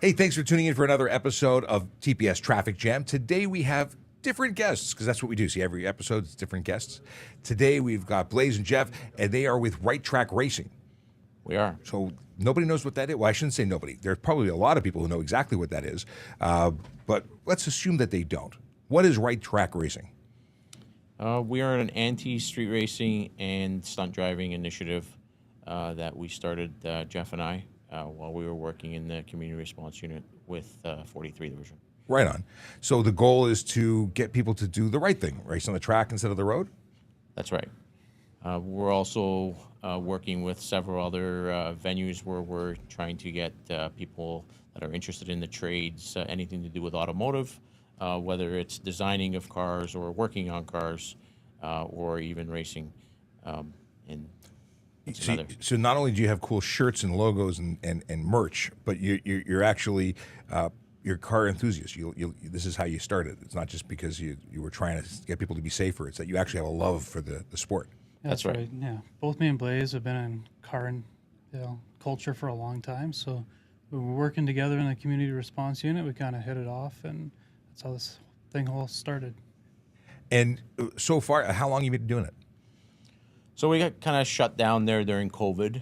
Hey, thanks for tuning in for another episode of TPS Traffic Jam. Today we have different guests, because that's what we do. See, every episode is different guests. Today we've got Blaise and Jeff, and they are with Right Track Racing. We are. So nobody knows what that is. Well, I shouldn't say nobody. There's probably a lot of people who know exactly what that is, but let's assume that they don't. What is Right Track Racing? We are an anti-street racing and stunt driving initiative that we started, Jeff and I, while we were working in the community response unit with 43 Division. Right on. So the goal is to get people to do the right thing, race on the track instead of the road? That's right. We're also working with several other venues where we're trying to get people that are interested in the trades, anything to do with automotive, whether it's designing of cars or working on cars or even racing. So not only do you have cool shirts and logos and merch, but you're actually you're a car enthusiast. This is how you started. It's not just because you were trying to get people to be safer. It's that you actually have a love for the sport. Yeah, that's right. Yeah, both me and Blaise have been in car and culture for a long time. So we were working together in the community response unit. We kind of hit it off, and that's how this thing all started. And so far, how long have you been doing it? So we got kind of shut down there during COVID,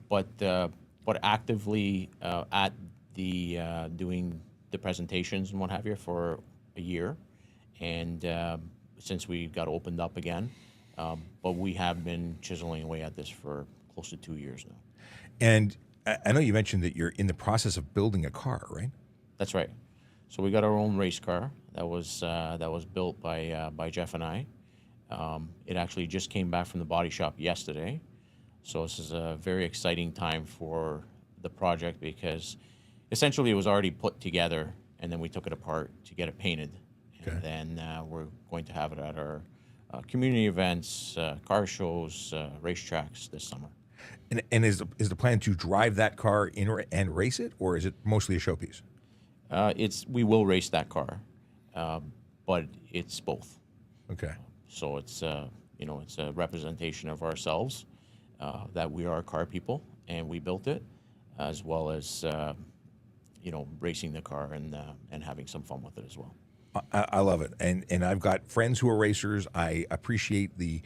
but actively at the doing the presentations and what have you for a year, and since we got opened up again, but we have been chiseling away at this for close to 2 years now. And I know you mentioned that you're in the process of building a car, right? That's right. So we got our own race car that was built by Jeff and I. It actually just came back from the body shop yesterday. So this is a very exciting time for the project because essentially it was already put together and then we took it apart to get it painted. Okay. And then we're going to have it at our community events, car shows, racetracks this summer. And is the plan to drive that car in and race it, or is it mostly a showpiece? We will race that car, but it's both. Okay. So it's it's a representation of ourselves that we are car people and we built it, as well as racing the car and having some fun with it as well. I love it, and I've got friends who are racers. I appreciate the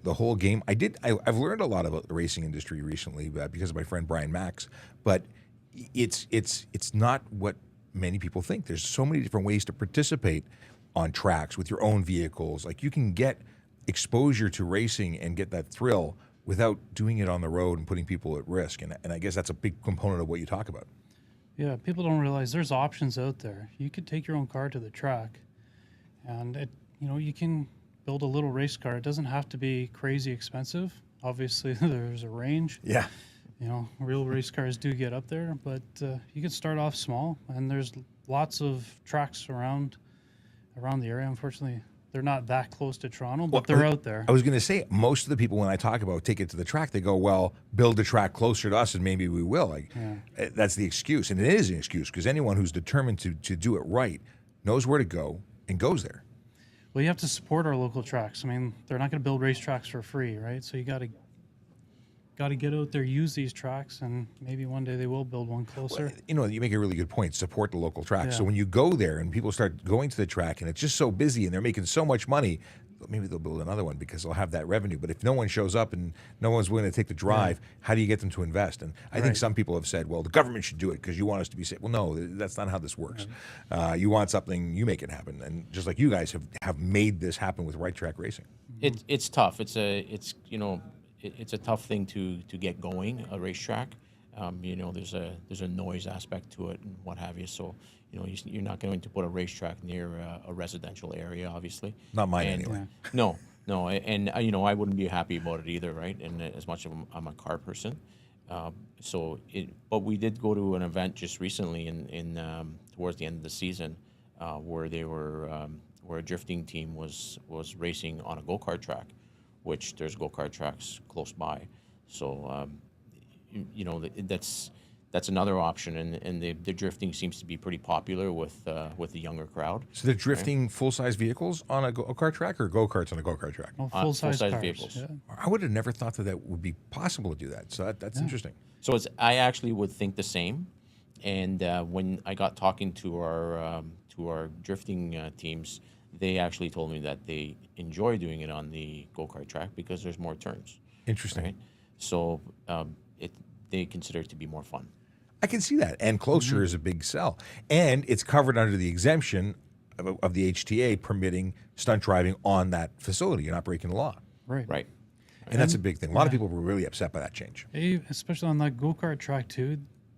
whole game. I've learned a lot about the racing industry recently because of my friend Brian Max, but it's not what many people think. There's so many different ways to participate on tracks with your own vehicles. Like, you can get exposure to racing and get that thrill without doing it on the road and putting people at risk. And I guess that's a big component of what you talk about. Yeah, people don't realize there's options out there. You could take your own car to the track, and you can build a little race car. It doesn't have to be crazy expensive. Obviously, there's a range. Yeah. Real race cars do get up there, but you can start off small, and there's lots of tracks around the area. Unfortunately, they're not that close to Toronto, but they're out there. I was going to say, most of the people, when I talk about take it to the track, they go, well, build a track closer to us and maybe we will. That's the excuse. And it is an excuse, because anyone who's determined to do it right knows where to go and goes there. Well, you have to support our local tracks. I mean, they're not going to build race tracks for free, right? So you got to get out there, use these tracks, and maybe one day they will build one closer. Well, you make a really good point. Support the local track. Yeah. So when you go there and people start going to the track and it's just so busy and they're making so much money, maybe they'll build another one because they'll have that revenue. But if no one shows up and no one's willing to take the drive, how do you get them to invest? And I think some people have said, well, the government should do it because you want us to be safe. Well, no, that's not how this works. You want something, you make it happen. And just like you guys have made this happen with Right Track Racing. It's tough. It's a tough thing to get going, a racetrack. There's a noise aspect to it and what have you. So, you're not going to put a racetrack near a residential area, obviously. Not mine anyway. No, and I wouldn't be happy about it either, right? And as much as I'm a car person, but we did go to an event just recently in towards the end of the season, where a drifting team was racing on a go-kart track, which there's go-kart tracks close by. So, that's another option, and the drifting seems to be pretty popular with the younger crowd. So they're drifting full-size vehicles on a go-kart track, or go-karts on a go-kart track? Well, full-size vehicles. Yeah. I would have never thought that would be possible to do that. So that's interesting. So I actually would think the same. And when I got talking to our drifting teams, they actually told me that they enjoy doing it on the go-kart track because there's more turns. Interesting. Right? So they consider it to be more fun. I can see that. And closer is a big sell. And it's covered under the exemption of the HTA permitting stunt driving on that facility. You're not breaking the law. Right. Right. And that's a big thing. A lot of people were really upset by that change. Especially on that go-kart track too,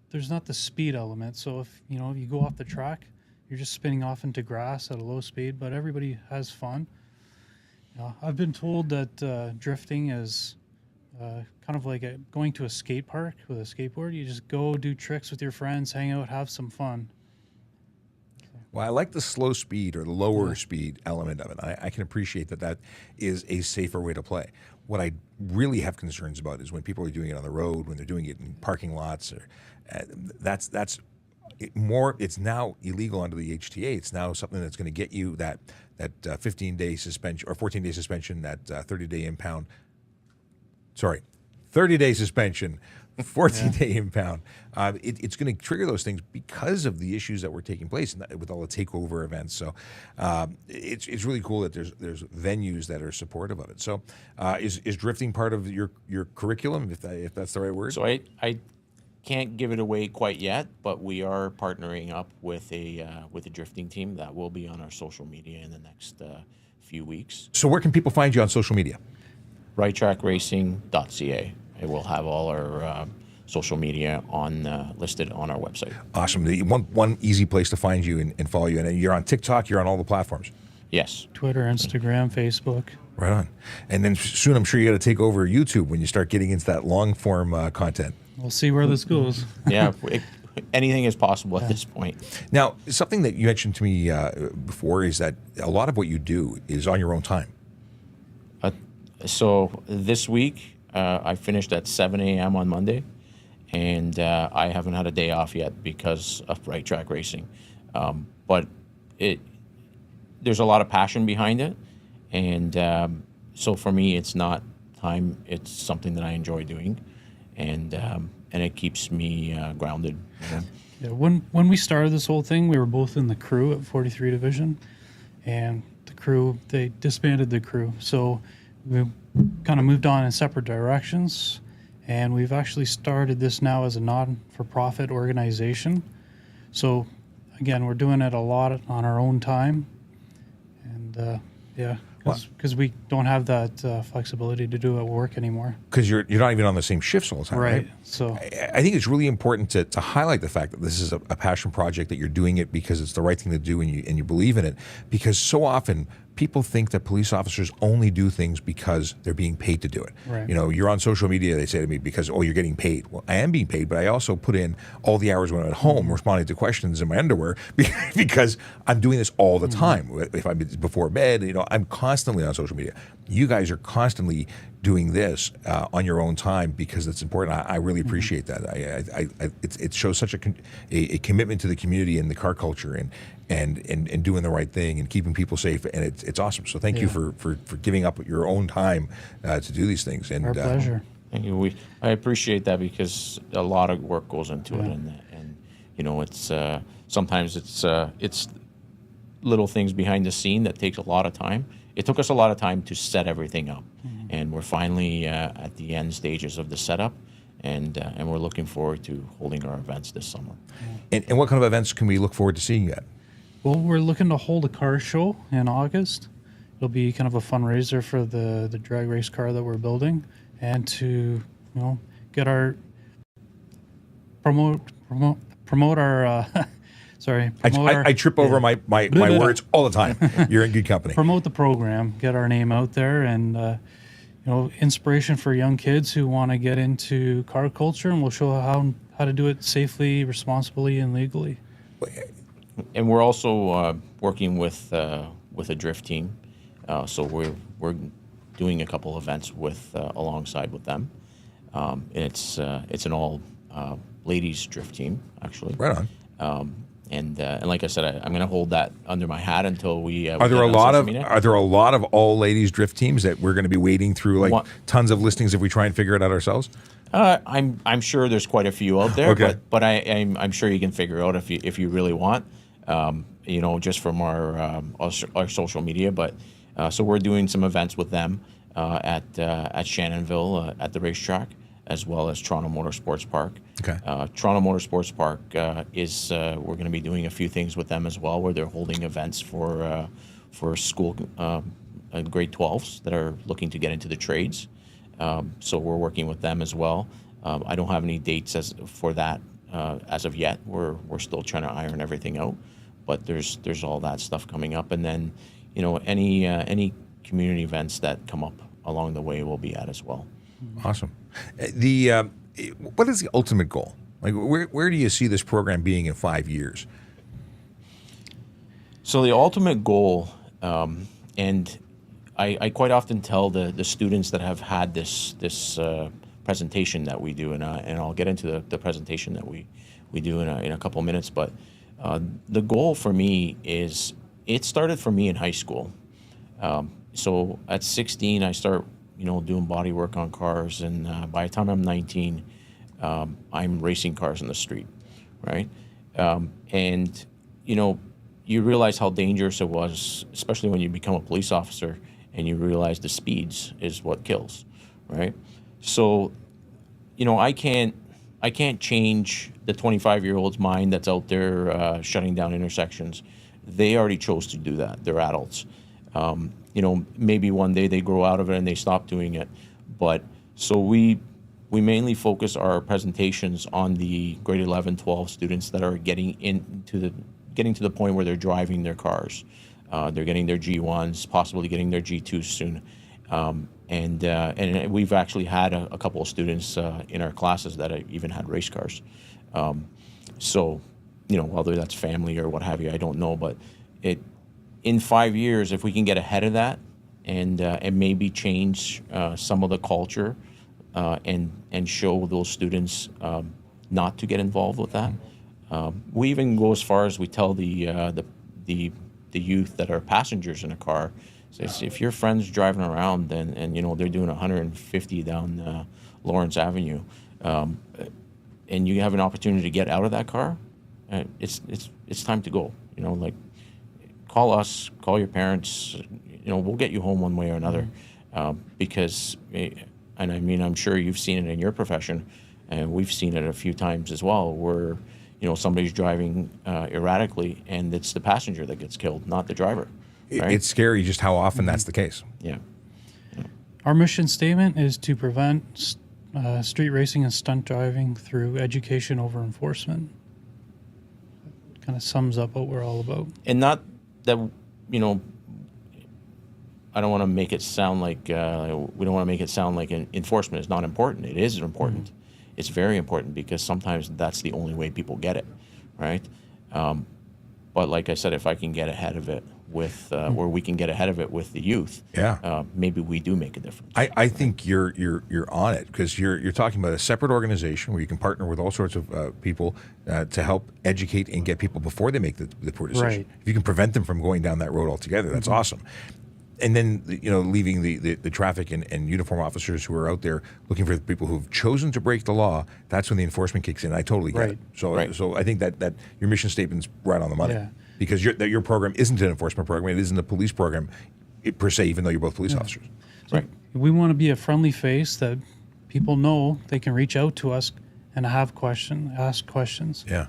there's not the speed element. So if you go off the track, you're just spinning off into grass at a low speed, but everybody has fun. I've been told that drifting is kind of like going to a skate park with a skateboard. You just go do tricks with your friends, hang out, have some fun. Well, I like the slow speed or the lower speed element of it. I can appreciate that is a safer way to play. What I really have concerns about is when people are doing it on the road, when they're doing it in parking lots, or that's more. It's now illegal under the HTA. It's now something that's going to get you that 15-day suspension or 14-day suspension, that 30-day impound. Sorry, 30-day suspension, 14-day impound. It's going to trigger those things because of the issues that were taking place with all the takeover events. So it's really cool that there's venues that are supportive of it. So is drifting part of your curriculum, if that's the right word? So I can't give it away quite yet, but we are partnering up with a drifting team that will be on our social media in the next few weeks. So where can people find you on social media? righttrackracing.ca. It will have all our social media listed on our website. Awesome. One easy place to find you and follow you. And you're on TikTok. You're on all the platforms. Yes. Twitter, Instagram, Facebook. Right on. And then soon I'm sure you got to take over YouTube when you start getting into that long form content. We'll see where this goes. Yeah. Anything is possible at this point. Now, something that you mentioned to me before is that a lot of what you do is on your own time. So this week, I finished at 7 a.m. on Monday, and I haven't had a day off yet because of Right Track Racing. But there's a lot of passion behind it, and so for me, it's not time. It's something that I enjoy doing, and it keeps me grounded. Yeah, when we started this whole thing, we were both in the crew at 43 Division, and the crew, they disbanded the crew. So we kind of moved on in separate directions, and we've actually started this now as a non-for-profit organization. So again, we're doing it a lot on our own time, and because we don't have that flexibility to do it at work anymore. Because you're not even on the same shifts all the time, right? So I think it's really important to highlight the fact that this is a passion project, that you're doing it because it's the right thing to do and you believe in it. Because so often people think that police officers only do things because they're being paid to do it. Right. You're on social media, they say to me, because, you're getting paid. Well, I am being paid, but I also put in all the hours when I'm at home responding to questions in my underwear because I'm doing this all the time. If I'm before bed, I'm constantly on social media. You guys are constantly doing this on your own time because it's important. I really appreciate that. It shows such a commitment to the community and the car culture and doing the right thing and keeping people safe, and it's awesome. So thank you for giving up your own time to do these things. And our pleasure. Thank you. I appreciate that because a lot of work goes into it, and it's sometimes it's little things behind the scene that takes a lot of time. It took us a lot of time to set everything up, and we're finally at the end stages of the setup, and we're looking forward to holding our events this summer. And what kind of events can we look forward to seeing you at? Well, we're looking to hold a car show in August. It'll be kind of a fundraiser for the drag race car that we're building, and to get our promote our sorry. I trip over my words all the time. You're in good company. Promote the program, get our name out there, and inspiration for young kids who want to get into car culture, and we'll show how to do it safely, responsibly, and legally. And we're also working with a drift team, so we're doing a couple events alongside with them. It's an all ladies drift team, actually. Right on. And like I said, I'm going to hold that under my hat until we. Are there a lot of all ladies drift teams that we're going to be wading through tons of listings if we try and figure it out ourselves? I'm sure there's quite a few out there, Okay. but I'm sure you can figure out if you really want, just from our social media. But so we're doing some events with them at Shannonville at the racetrack, as well as Toronto Motorsports Park. Okay. Toronto Motorsports Park is we're going to be doing a few things with them as well, where they're holding events for school grade 12s that are looking to get into the trades. So we're working with them as well. I don't have any dates for that as of yet. We're still trying to iron everything out, but there's all that stuff coming up, and then any community events that come up along the way we'll be at as well. Awesome. What is the ultimate goal? Like, where do you see this program being in 5 years? So the ultimate goal, and I quite often tell the students that have had this presentation that we do, and I'll get into the presentation that we do in a couple of minutes, but the goal for me is, it started for me in high school. So at 16, I start doing body work on cars, and by the time I'm 19, I'm racing cars in the street, right? And you realize how dangerous it was, especially when you become a police officer and you realize the speeds is what kills, right? So, I can't change the 25-year-old's mind that's out there shutting down intersections. They already chose to do that. They're adults. Maybe one day they grow out of it and they stop doing it. But so we mainly focus our presentations on the grade 11, 12 students that are getting to the point where they're driving their cars. They're getting their G1s, possibly getting their G2s soon. And we've actually had a couple of students in our classes that even had race cars. So, whether that's family or what have you, I don't know. But in 5 years, if we can get ahead of that and maybe change some of the culture and show those students not to get involved with that. We even go as far as we tell the youth that are passengers in a car, says, if your friend's driving around and they're doing 150 down Lawrence Avenue, and you have an opportunity to get out of that car, it's time to go. Call us, call your parents. We'll get you home one way or another, because, and I mean, I'm sure you've seen it in your profession, and we've seen it a few times as well, where somebody's driving erratically, and it's the passenger that gets killed, not the driver. Right? It's scary just how often that's the case. Yeah. Our mission statement is to prevent street racing and stunt driving through education over enforcement. Kind of sums up what we're all about. And not that, I don't want to make it sound like, we don't want to make it sound like enforcement is not important. It is important. Mm-hmm. It's very important, because sometimes that's the only way people get it, right? But like I said, if I can get ahead of it with, or we can get ahead of it with the youth, maybe we do make a difference. I think you're on it, because you're talking about a separate organization where you can partner with all sorts of people to help educate and get people before they make the poor decision. Right. If you can prevent them from going down that road altogether, that's awesome. And then, leaving the traffic and uniform officers who are out there looking for the people who've chosen to break the law, that's when the enforcement kicks in. I totally get it. So I think that your mission statement's right on the money. Yeah. Because your program isn't an enforcement program. It isn't a police program per se, even though you're both police officers. Right. We want to be a friendly face that people know they can reach out to us and ask questions. Yeah.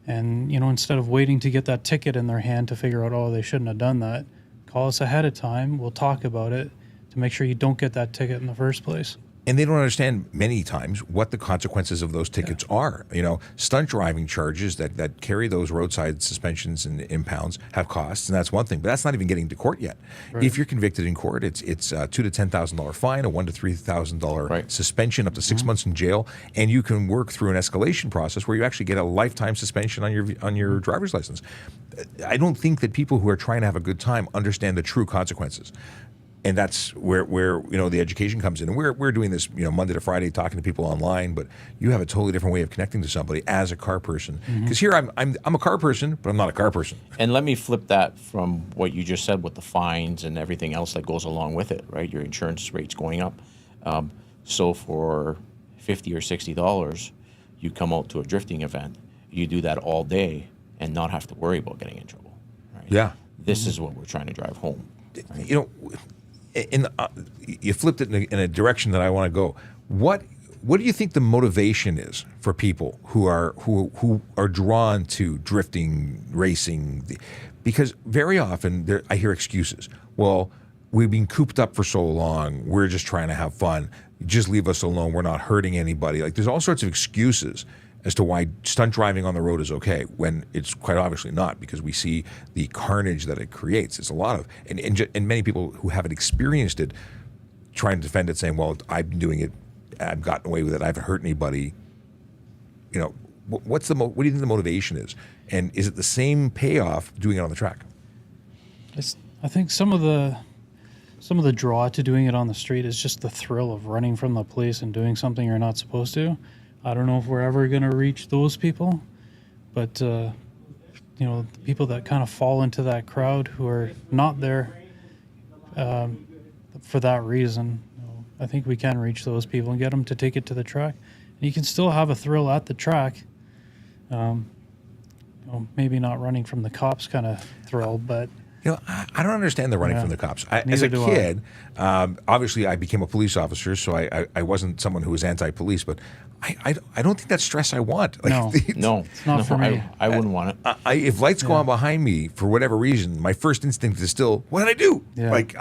And, instead of waiting to get that ticket in their hand to figure out, oh, they shouldn't have done that, call us ahead of time. We'll talk about it to make sure you don't get that ticket in the first place. And they don't understand many times what the consequences of those tickets are. Stunt driving charges that carry those roadside suspensions and impounds have costs, and that's one thing. But that's not even getting to court yet. Right. If you're convicted in court, it's a $2,000 to $10,000 fine, a $1,000 to $3,000 suspension, up to 6 months in jail, and you can work through an escalation process where you actually get a lifetime suspension on your driver's license. I don't think that people who are trying to have a good time understand the true consequences. And that's where the education comes in. And we're doing this Monday to Friday, talking to people online, but you have a totally different way of connecting to somebody as a car person. Because here I'm a car person, but I'm not a car person. And let me flip that from what you just said with the fines and everything else that goes along with it, right? Your insurance rates going up. So for $50 or $60, you come out to a drifting event, you do that all day and not have to worry about getting in trouble. Right? Yeah. This is what we're trying to drive home. Right? You know, you flipped it in a direction that I want to go. What do you think the motivation is for people who are drawn to drifting, racing? Because very often I hear excuses. Well, we've been cooped up for so long. We're just trying to have fun. Just leave us alone. We're not hurting anybody. Like, there's all sorts of excuses as to why stunt driving on the road is okay, when it's quite obviously not, because we see the carnage that it creates. It's a lot of, and many people who haven't experienced it trying to defend it, saying, well, I've been doing it, I've gotten away with it, I haven't hurt anybody. You know, what do you think the motivation is? And is it the same payoff doing it on the track? I think some of the draw to doing it on the street is just the thrill of running from the police and doing something you're not supposed to. I don't know if we're ever going to reach those people, but you know, the people that kind of fall into that crowd who are not there for that reason, you know, I think we can reach those people and get them to take it to the track. And you can still have a thrill at the track. You know, maybe not running from the cops kind of thrill, but you know, I don't understand the running from the cops. As a Neither do kid, obviously I became a police officer, so I wasn't someone who was anti-police, but I don't think that's stress I want. Like, No. It's not for me. I wouldn't want it. If lights go on behind me for whatever reason, my first instinct is still, what did I do? Yeah. Like,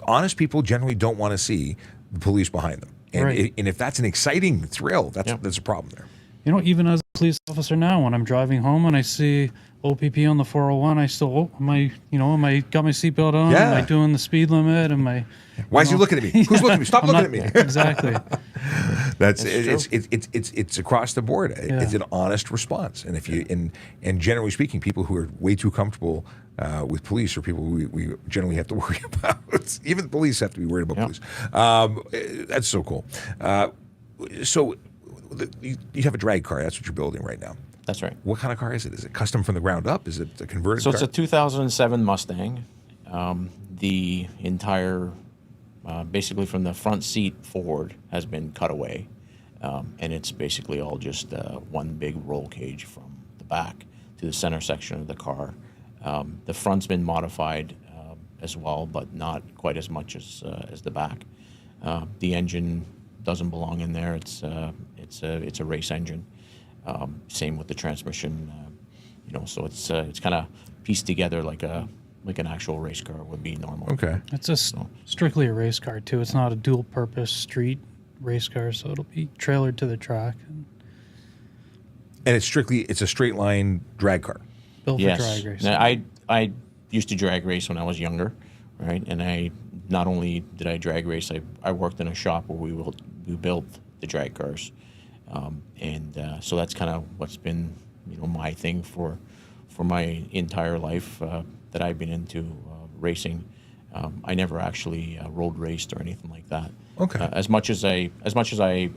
honest people generally don't want to see the police behind them, and Right. and if that's an exciting thrill, that's a problem there. You know, even as a police officer now, when I'm driving home and I see OPP on the 401, I still, am I got my seatbelt on? Yeah. Am I doing the speed limit? Am I? Why is he looking at me? Who's looking at me? Stop I'm looking not- at me. Exactly. It's across the board. It's an honest response, and if you and generally speaking, people who are way too comfortable with police are people we generally have to worry about. Even the police have to be worried about police. That's so cool. So you have a drag car. That's what you're building right now. That's right. What kind of car is it? Is it custom from the ground up? Is it a converted So car? it's a 2007 Mustang. The entire, basically from the front seat forward, has been cut away. And it's basically all just one big roll cage from the back to the center section of the car. The front's been modified as well, but not quite as much as the back. The engine doesn't belong in there. It's a race engine. Same with the transmission. You know, so it's kind of pieced together like an actual race car would be normal. Okay. It's strictly a race car too. It's not a dual purpose street race car, so it'll be trailered to the track And it's a straight line drag car. built Yes. for drag racing. Now, I used to drag race when I was younger, right? And I not only did I drag race, I worked in a shop where we built the drag cars, so that's kind of what's been, you know, my thing for my entire life that I've been into racing. I never actually road raced or anything like that. Okay. As much as I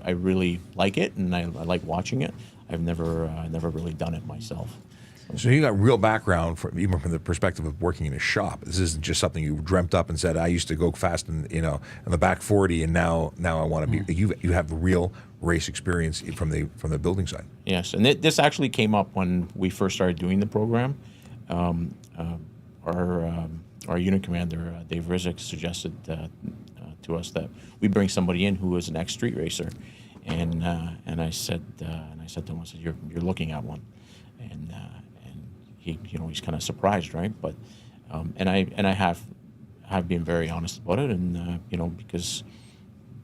really like it and I like watching it, I've never really done it myself. So you got real background even from the perspective of working in a shop. This isn't just something you dreamt up and said, I used to go fast in the back 40 and now I want to be. You have real race experience from the building side. Yes, and this actually came up when we first started doing the program. Our unit commander, Dave Rizek, suggested to us that we bring somebody in who is an ex-street racer, and I said to him, I said, you're looking at one, and he, you know, he's kind of surprised, right? But and I have been very honest about it, and you know, because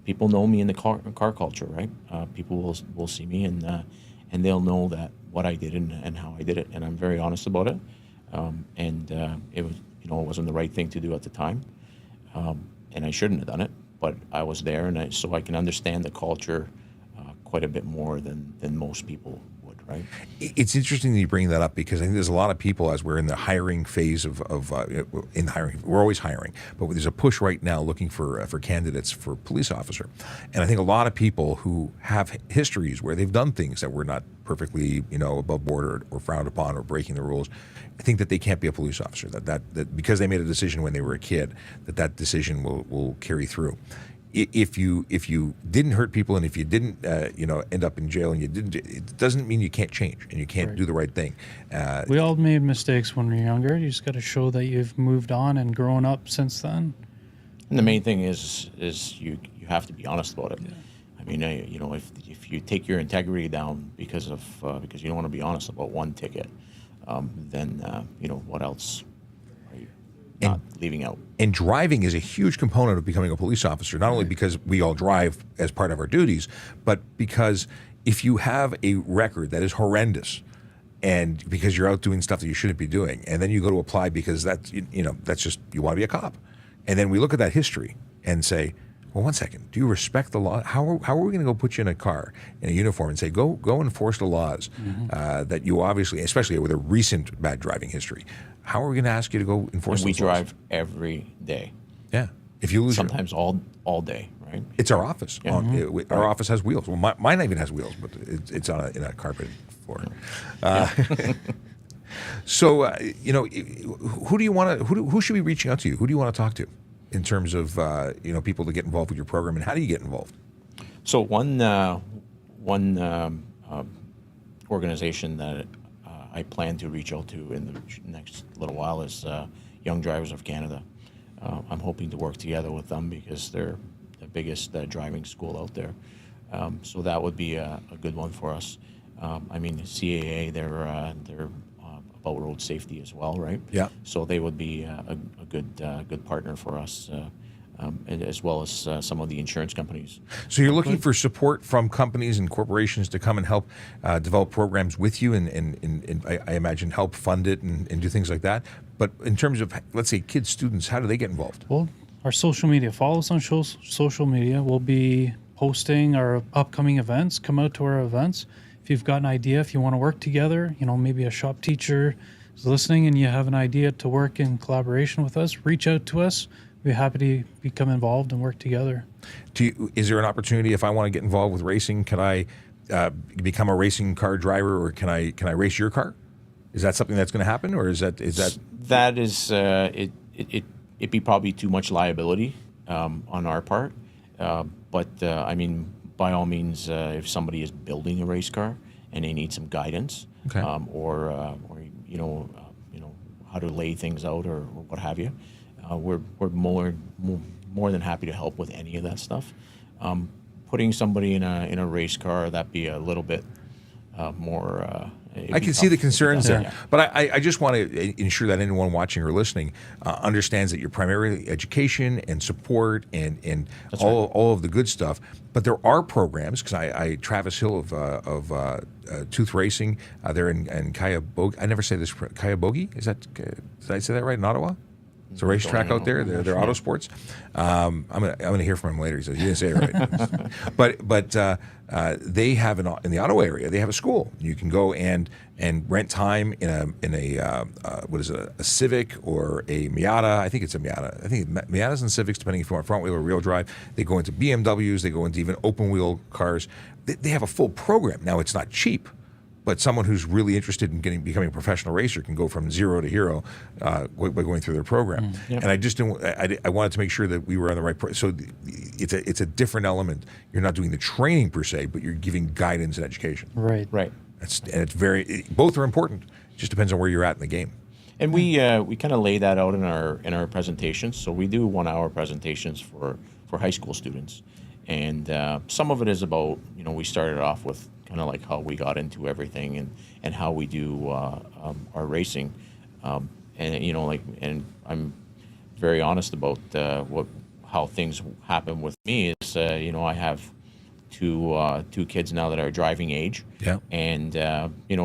people know me in the car culture, right? People will see me and they'll know that what I did and how I did it, and I'm very honest about it. It was, you know, it wasn't the right thing to do at the time, and I shouldn't have done it. But I was there, and so I can understand the culture quite a bit more than most people would, right? It's interesting that you bring that up because I think there's a lot of people, as we're in the hiring phase in hiring, we're always hiring, but there's a push right now looking for candidates for police officer, and I think a lot of people who have histories where they've done things that were not perfectly, you know, above board or frowned upon or breaking the rules, I think that they can't be a police officer. That because they made a decision when they were a kid, that decision will carry through. if you didn't hurt people and if you didn't end up in jail and you didn't, it doesn't mean you can't change and you can't do the right thing. We all made mistakes when we were younger. You just got to show that you've moved on and grown up since then. And the main thing is you have to be honest about it. Yeah. I mean, if you take your integrity down because you don't want to be honest about one ticket, then what else are you not leaving out? And driving is a huge component of becoming a police officer, not only because we all drive as part of our duties, but because if you have a record that is horrendous, and because you're out doing stuff that you shouldn't be doing, and then you go to apply because that's just, you want to be a cop, and then we look at that history and say, well, one second, do you respect the law? How are we going to go put you in a car in a uniform and say, go enforce the laws that you obviously, especially with a recent bad driving history, how are we going to ask you to go enforce And we those laws? drive every day. Yeah. If you lose sometimes all day, right? It's our office. Yeah. Our office has wheels. Well, mine even has wheels, but it's in a carpeted floor. So, who do you want to? Who should be reaching out to you? Who do you want to talk to, in terms of people to get involved with your program, and how do you get involved? So one organization that I plan to reach out to in the next little while is Young Drivers of Canada. I'm hoping to work together with them because they're the biggest driving school out there. So that would be a good one for us. I mean, CAA, they're about road safety as well, right? Yeah. So they would be a good partner for us, and as well as some of the insurance companies. So you're looking for support from companies and corporations to come and help develop programs with you, and I imagine help fund it and do things like that. But in terms of, let's say, kids, students, how do they get involved? Well, our social media. Follow us on social media. We'll be posting our upcoming events. Come out to our events. If you've got an idea, if you want to work together, maybe a shop teacher is listening and you have an idea to work in collaboration with us, reach out to us. We'd be happy to become involved and work together. Is there an opportunity, if I want to get involved with racing, can I become a racing car driver, or can I race your car? Is that something that's going to happen, or is that it'd be probably too much liability on our part. But I mean, by all means, if somebody is building a race car and they need some guidance, okay. or how to lay things out or what have you, we're more than happy to help with any of that stuff. Putting somebody in a race car, that'd be a little bit more. I can see the concerns there, yeah. but I just want to ensure that anyone watching or listening understands that you're primarily education and support and all of the good stuff. But there are programs, because Travis Hill of Tooth Racing, they're in Kayabogi. I never say this. Kayabogi, did I say that right? In Ottawa? It's a racetrack out there. They're auto sports. I'm gonna hear from him later. He says you didn't say it right. but they have in the Ottawa area. They have a school. You can go and rent time in a what is it, a Civic or a Miata? I think it's a Miata. I think Miatas and Civics, depending if you want front wheel or rear drive. They go into BMWs. They go into even open wheel cars. They have a full program. Now it's not cheap. But someone who's really interested in becoming a professional racer can go from zero to hero by going through their program. Yep. And I just didn't. I wanted to make sure that we were on the right. So it's a different element. You're not doing the training per se, but you're giving guidance and education. Right. It's both are important. It just depends on where you're at in the game. And we kind of lay that out in our presentations. So we do 1 hour presentations for high school students, and some of it is about we started off with kind of like how we got into everything and how we do our racing, and I'm very honest about how things happen with me. Is I have two kids now that are driving age, yeah, and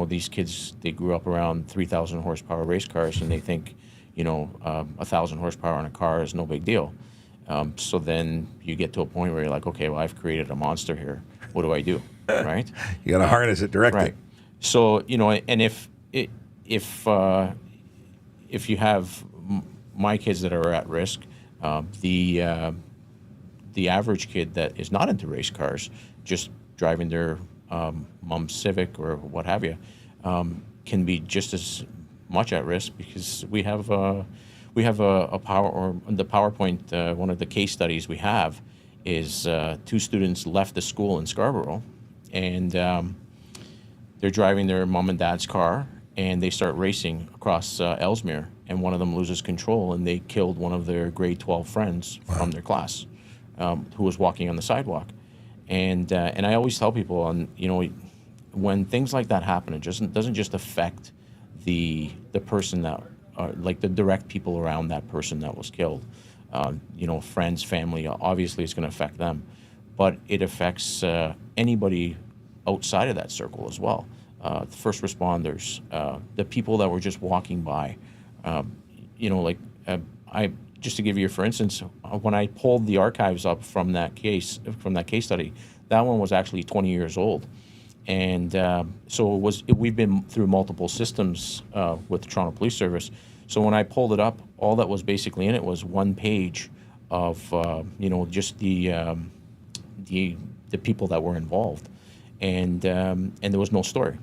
these kids, they grew up around 3,000 horsepower race cars, and they think 1,000 horsepower on a car is no big deal. So then you get to a point where you're like, okay, well, I've created a monster here. What do I do? Right? You got to harness it directly. Right. So and if you have my kids that are at risk, the average kid that is not into race cars, just driving their mom's Civic or what have you, can be just as much at risk, because we have a power, or the PowerPoint, one of the case studies we have is two students left the school in Scarborough, and they're driving their mom and dad's car, and they start racing across Ellesmere, and one of them loses control, and they killed one of their grade 12 friends from their class, who was walking on the sidewalk. And I always tell people, when things like that happen, it doesn't just affect the person that, like the direct people around that person that was killed. Friends, family, obviously it's going to affect them, but it affects anybody outside of that circle as well. The first responders, the people that were just walking by. Just to give you, for instance, when I pulled the archives up from that case study, that one was actually 20 years old. And we've been through multiple systems with the Toronto Police Service. So when I pulled it up, all that was basically in it was one page of just the people that were involved, and there was no story.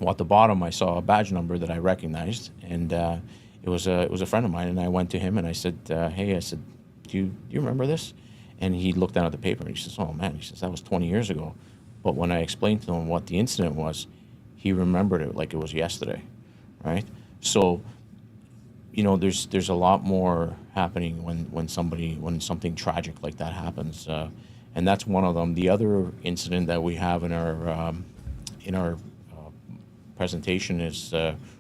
Well, at the bottom, I saw a badge number that I recognized, and it was a friend of mine. And I went to him and I said, "Hey," I said, "Do you remember this?" And he looked down at the paper and he says, "Oh man," he says, "that was 20 years ago." But when I explained to him what the incident was, he remembered it like it was yesterday, right? So, there's a lot more happening when something tragic like that happens, and that's one of them. The other incident that we have in our presentation is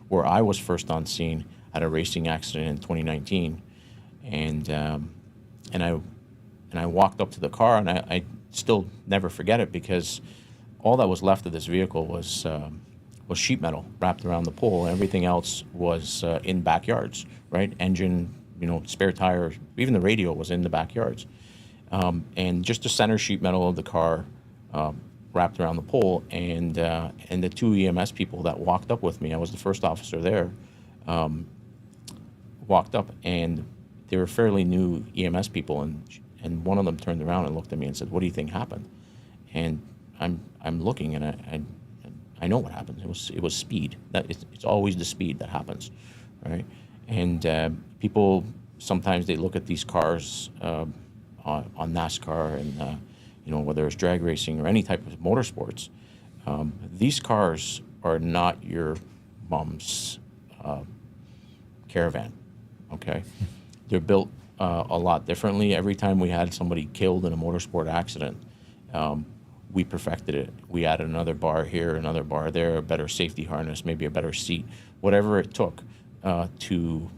where I was first on scene at a racing accident in 2019, and I walked up to the car, and I still never forget it, because all that was left of this vehicle was sheet metal wrapped around the pole. Everything else was in backyards, right? Engine, spare tires, even the radio was in the backyards. And just the center sheet metal of the car wrapped around the pole. And the two EMS people that walked up with me, I was the first officer there, walked up, and they were fairly new EMS people. And one of them turned around and looked at me and said, "What do you think happened?" And I'm looking, and I know what happened. It was speed. It's always the speed that happens, right? And people sometimes they look at these cars on NASCAR and whether it's drag racing or any type of motorsports. These cars are not your mom's Caravan, okay? They're built a lot differently. Every time we had somebody killed in a motorsport accident, we perfected it. We added another bar here, another bar there, a better safety harness, maybe a better seat, whatever it took to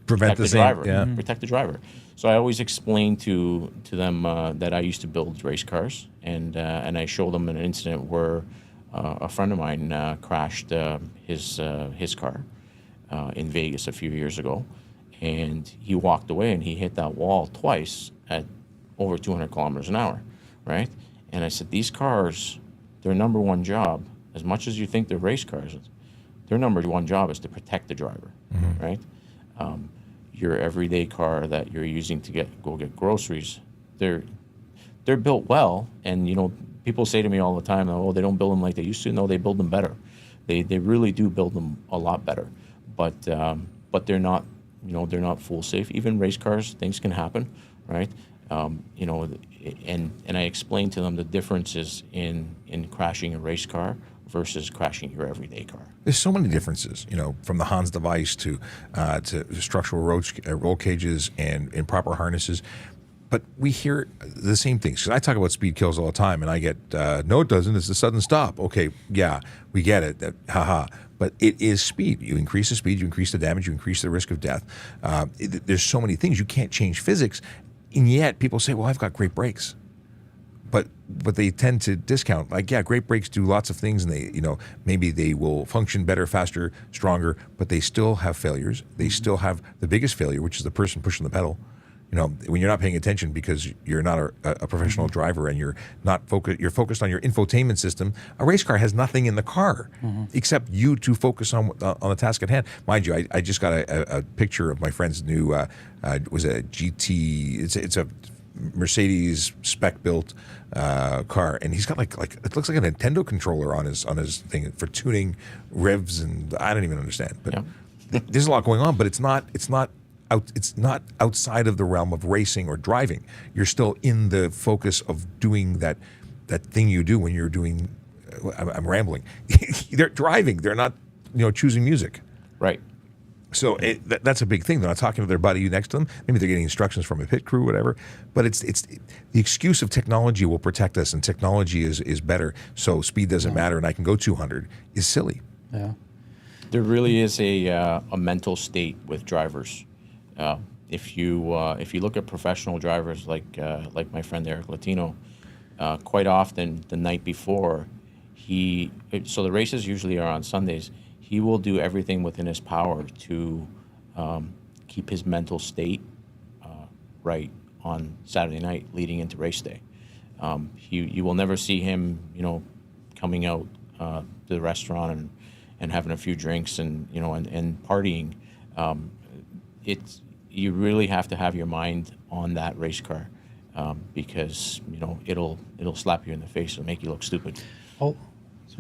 Prevent the driver. Yeah. Protect the driver. So I always explain to them that I used to build race cars, and I show them an incident where a friend of mine crashed his car in Vegas a few years ago, and he walked away and he hit that wall twice at over 200 kilometers an hour, right? And I said, these cars, their number one job, as much as you think they're race cars, their number one job is to protect the driver, right? Your everyday car that you're using to go get groceries, they're built well, and people say to me all the time, "Oh, they don't build them like they used to." No, they build them better. They really do build them a lot better, but they're not they're not full safe. Even race cars, things can happen, right? And I explain to them the differences in crashing a race car versus crashing your everyday car. There's so many differences, from the Hans device to structural roll cages and improper harnesses. But we hear the same things. Because I talk about speed kills all the time, and I get, no, it doesn't. It's a sudden stop. Okay, yeah, we get it. Haha. But it is speed. You increase the speed, you increase the damage, you increase the risk of death. There's so many things. You can't change physics. And yet people say, well, I've got great brakes. But they tend to discount, like, yeah, great brakes do lots of things, and they, maybe they will function better, faster, stronger, but they still have failures. They still have the biggest failure, which is the person pushing the pedal. When you're not paying attention because you're not a professional driver and you're not focused, you're focused on your infotainment system. A race car has nothing in the car except you to focus on the task at hand. Mind you, I just got a picture of my friend's new was a GT. It's a Mercedes spec built car, and he's got like it looks like a Nintendo controller on his thing for tuning revs, and I don't even understand. But there's a lot going on, but it's not it's not outside of the realm of racing or driving. You're still in the focus of doing that thing you do when you're doing. I'm rambling. They're driving. They're not, choosing music. Right. So that's a big thing. They're not talking to their buddy next to them. Maybe they're getting instructions from a pit crew, whatever. But it's the excuse of technology will protect us, and technology is better. So speed doesn't matter, and I can go 200 is silly. Yeah. There really is a mental state with drivers. If you look at professional drivers like my friend Eric Latino, quite often the night before, so the races usually are on Sundays. He will do everything within his power to keep his mental state right on Saturday night leading into race day. You will never see him, coming out to the restaurant and having a few drinks and partying. You really have to have your mind on that race car because it'll slap you in the face and make you look stupid.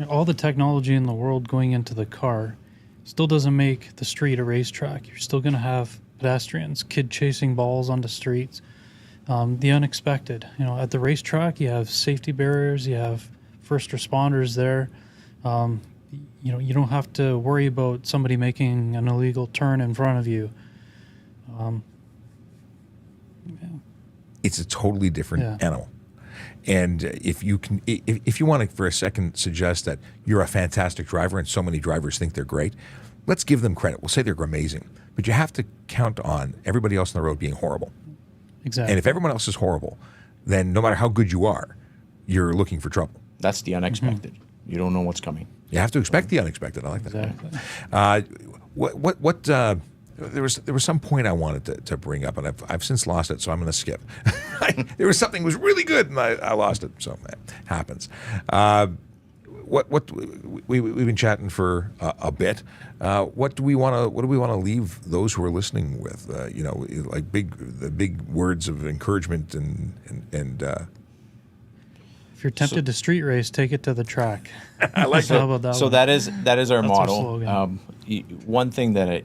All the technology in the world going into the car still doesn't make the street a racetrack. You're still going to have pedestrians, kid chasing balls on the streets, the unexpected. At the racetrack, you have safety barriers, you have first responders there. You don't have to worry about somebody making an illegal turn in front of you. It's a totally different animal. And if you want to for a second suggest that you're a fantastic driver and so many drivers think they're great, let's give them credit. We'll say they're amazing, but you have to count on everybody else on the road being horrible. Exactly. And if everyone else is horrible, then no matter how good you are, you're looking for trouble. That's the unexpected. You don't know what's coming. You have to expect the unexpected. I like that. Exactly. There was some point I wanted to bring up, and I've since lost it, so I'm going to skip. There was something that was really good, and I lost it, so it happens. We've been chatting for a bit. What do we want to leave those who are listening with? Like the big words of encouragement and. If you're tempted to street race, take it to the track. I like that. How about that So one? that is our That's our model. slogan. One thing that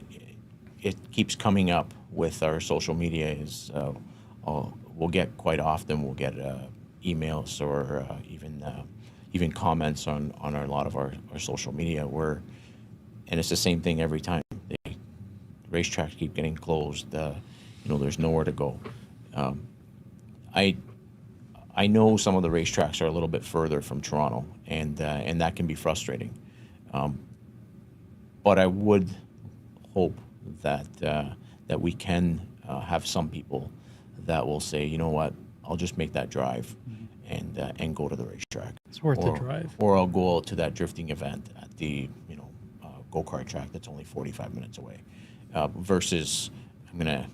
it keeps coming up with our social media is we'll get emails or even comments on a lot of our social media and it's the same thing every time. The racetracks keep getting closed. There's nowhere to go. I know some of the racetracks are a little bit further from Toronto, and that can be frustrating. But I would hope that we can have some people that will say, you know what, I'll just make that drive and go to the racetrack. It's worth the drive. Or I'll go out to that drifting event at the go-kart track that's only 45 minutes away, versus I'm gonna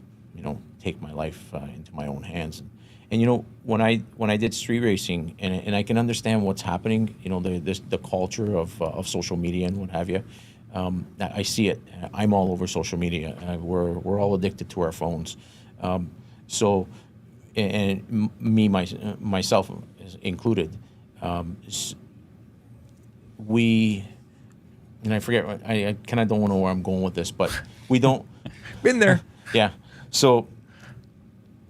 take my life into my own hands. And when I did street racing, and I can understand what's happening, the culture of social media and what have you. I see it. I'm all over social media. We're all addicted to our phones. So, and myself included. And I forget. I kind of don't know where I'm going with this, but we don't. Been there. Yeah. So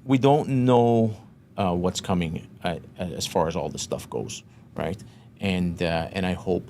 we don't know what's coming as far as all this stuff goes, right? And I hope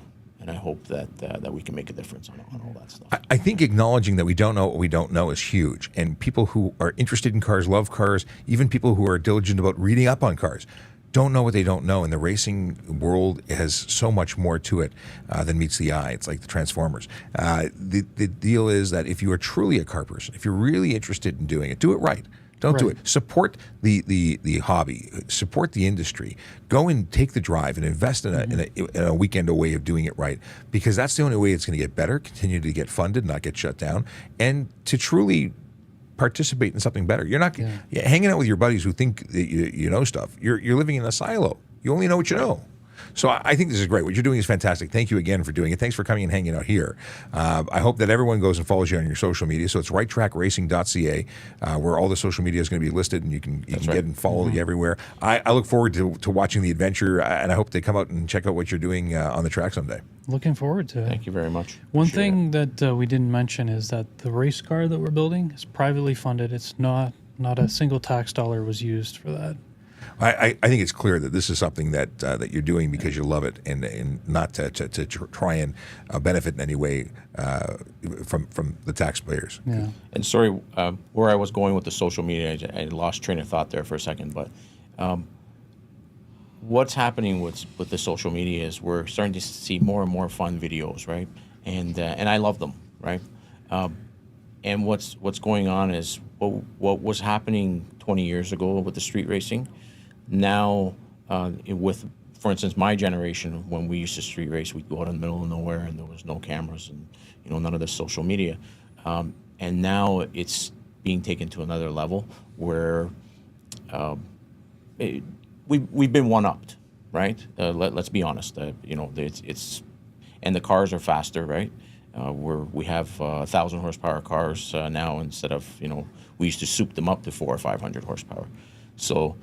that we can make a difference on all that stuff. I think acknowledging that we don't know what we don't know is huge. And people who are interested in cars, love cars, even people who are diligent about reading up on cars, don't know what they don't know. And the racing world has so much more to it than meets the eye. It's like the Transformers. The deal is that if you are truly a car person, if you're really interested in doing it, do it right. Don't do it. Support the hobby. Support the industry. Go and take the drive and invest in a weekend way of doing it right, because that's the only way it's going to get better, continue to get funded, not get shut down, and to truly participate in something better. You're not hanging out with your buddies who think that you know stuff. You're living in a silo. You only know what you know. So I think this is great. What you're doing is fantastic. Thank you again for doing it. Thanks for coming and hanging out here. I hope that everyone goes and follows you on your social media. So it's righttrackracing.ca, where all the social media is going to be listed, and you can get and follow you everywhere. I look forward to watching the adventure, and I hope they come out and check out what you're doing on the track someday. Looking forward to it. Thank you very much. One thing that we didn't mention is that the race car that we're building is privately funded. It's not a single tax dollar was used for that. I think it's clear that this is something that that you're doing because you love it, and not to try and benefit in any way from the taxpayers. Yeah. And sorry, where I was going with the social media, I lost train of thought there for a second. But what's happening with the social media is we're starting to see more and more fun videos, right? And I love them, right? And what's going on is what was happening 20 years ago with the street racing. Now, with, for instance, my generation, when we used to street race, we'd go out in the middle of nowhere, and there was no cameras, and none of this social media. And now it's being taken to another level where we've been one-upped, right? Let's be honest. It's and the cars are faster, right? We have 1,000 horsepower cars now instead of we used to soup them up to 400 or 500 horsepower. So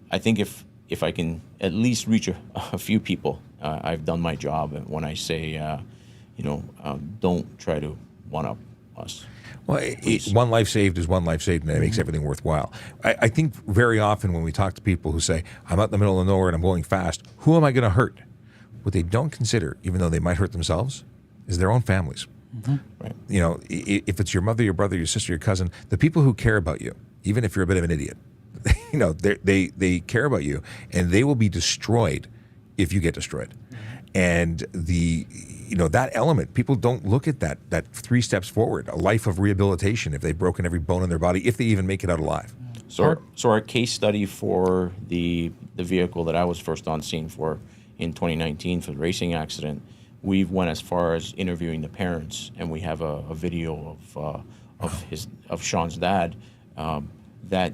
I think if I can at least reach a few people, I've done my job. When I say, don't try to one-up us. Well, one life saved is one life saved, and it makes everything worthwhile. I think very often when we talk to people who say, I'm out in the middle of nowhere and I'm going fast, who am I going to hurt? What they don't consider, even though they might hurt themselves, is their own families. Right. If it's your mother, your brother, your sister, your cousin, the people who care about you, even if you're a bit of an idiot, they care about you, and they will be destroyed if you get destroyed. And that element, people don't look at that 3 steps forward, a life of rehabilitation if they've broken every bone in their body, if they even make it out alive. So our case study for the vehicle that I was first on scene for in 2019 for the racing accident, we've went as far as interviewing the parents, and we have a video of Sean's dad that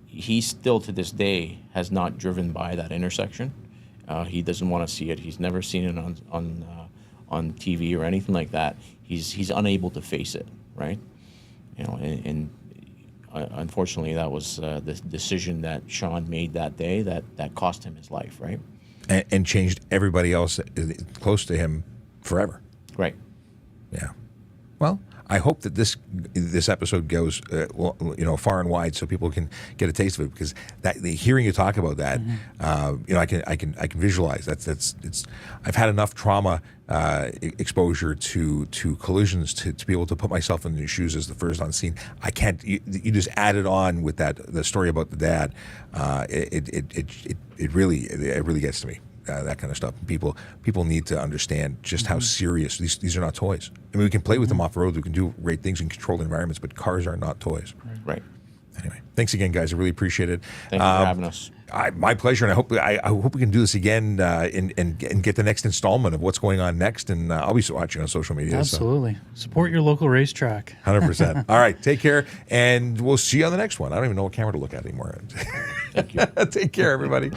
he still to this day has not driven by that intersection. He doesn't want to see it. He's never seen it on TV or anything like that. He's unable to face it, right? And unfortunately, that was the decision that Sean made that day that cost him his life, right? And changed everybody else close to him forever. Right. Yeah. Well, I hope that this episode goes far and wide so people can get a taste of it, because hearing you talk about that, I can visualize it's I've had enough trauma exposure to collisions to be able to put myself in the shoes as the first on scene. I can't. You just added on with the story about the dad. It really gets to me. That kind of stuff. People need to understand just how serious these are not toys. I mean, we can play with them off the road. We can do great things in controlled environments, but cars are not toys. Right. Anyway, thanks again, guys. I really appreciate it. Thank you for having us. My pleasure, and I hope we can do this again and get the next installment of what's going on next. And I'll be watching on social media. Absolutely. Support your local racetrack. 100%. All right, take care, and we'll see you on the next one. I don't even know what camera to look at anymore. Thank you. Take care, everybody.